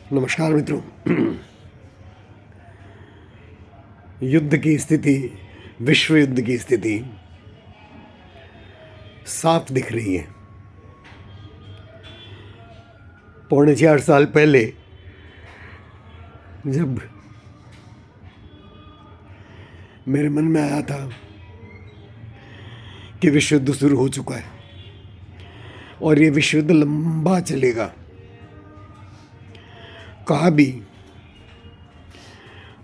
नमस्कार मित्रों। युद्ध की स्थिति, विश्व युद्ध की स्थिति साफ दिख रही है। 4.25 साल पहले जब मेरे मन में आया था कि विश्व युद्ध शुरू हो चुका है और ये विश्व युद्ध लंबा चलेगा, कहा भी,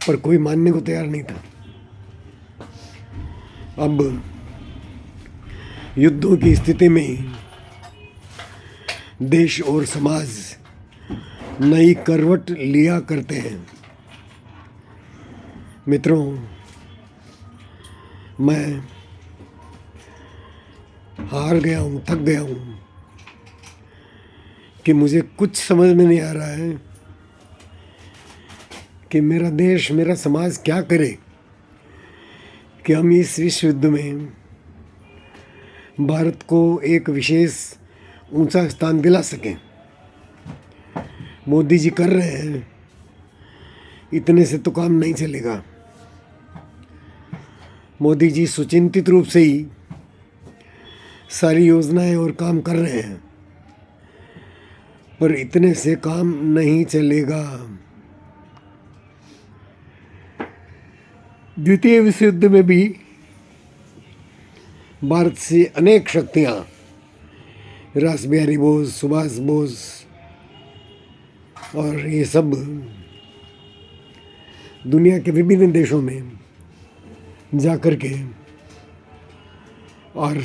पर कोई मानने को तैयार नहीं था। अब युद्धों की स्थिति में देश और समाज नई करवट लिया करते हैं। मित्रों, मैं हार गया हूँ, थक गया हूँ कि मुझे कुछ समझ में नहीं आ रहा है कि मेरा देश, मेरा समाज क्या करे कि हम इस विश्व युद्ध में भारत को एक विशेष ऊंचा स्थान दिला सकें। मोदी जी कर रहे हैं, इतने से तो काम नहीं चलेगा। मोदी जी सुचिंतित रूप से ही सारी योजनाएं और काम कर रहे हैं, पर इतने से काम नहीं चलेगा। द्वितीय विश्व युद्ध में भी भारत से अनेक शक्तियां, रास बिहारी बोस, सुभाष बोस और ये सब दुनिया के विभिन्न देशों में जाकर के और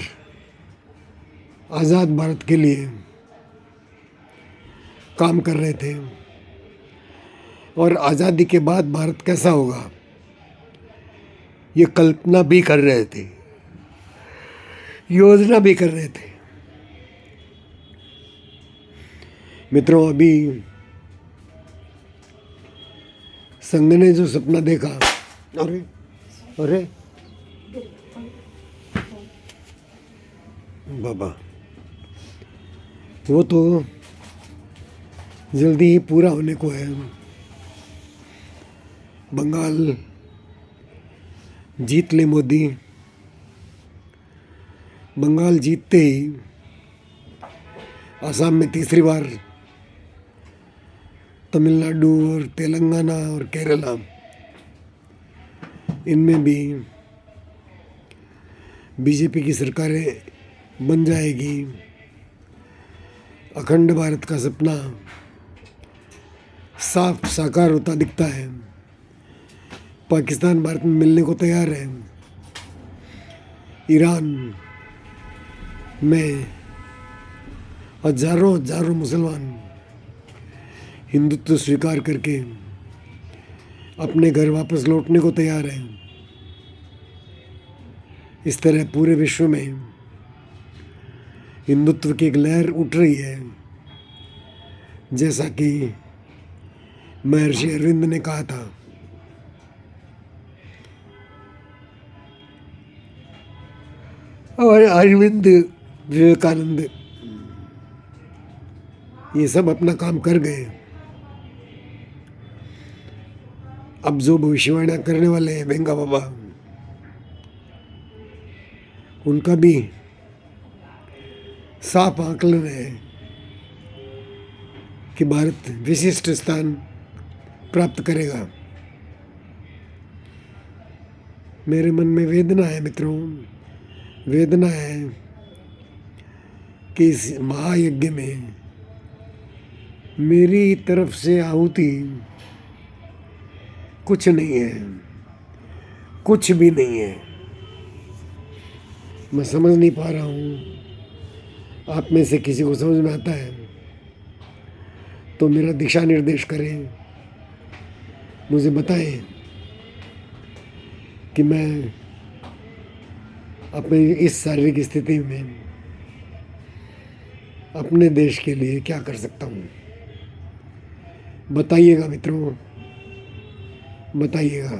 आज़ाद भारत के लिए काम कर रहे थे। और आज़ादी के बाद भारत कैसा होगा ये कल्पना भी कर रहे थे, योजना भी कर रहे थे। मित्रों, अभी संघ ने जो सपना देखा, अरे अरे बाबा, वो तो जल्दी ही पूरा होने को है। बंगाल जीत ले मोदी, बंगाल जीतते ही असम में तीसरी बार, तमिलनाडु और तेलंगाना और केरला, इनमें भी बीजेपी की सरकारें बन जाएगी। अखंड भारत का सपना साफ साकार होता दिखता है। पाकिस्तान भारत में मिलने को तैयार है। ईरान में हजारों मुसलमान हिंदुत्व स्वीकार करके अपने घर वापस लौटने को तैयार हैं। इस तरह पूरे विश्व में हिंदुत्व की एक लहर उठ रही है, जैसा कि महर्षि अरविंद ने कहा था। और अरविंद, विवेकानंद, ये सब अपना काम कर गए। अब जो भविष्यवाणियां करने वाले हैं वेंगा बाबा, उनका भी साफ आकलन है कि भारत विशिष्ट स्थान प्राप्त करेगा। मेरे मन में वेदना है मित्रों, वेदना है कि इस महायज्ञ में मेरी तरफ से आहुति कुछ नहीं है, कुछ भी नहीं है। मैं समझ नहीं पा रहा हूँ। आप में से किसी को समझ में आता है तो मेरा दिशा निर्देश करें, मुझे बताएं कि मैं अपनी इस शारीरिक स्थिति में अपने देश के लिए क्या कर सकता हूँ। बताइएगा मित्रों, बताइएगा।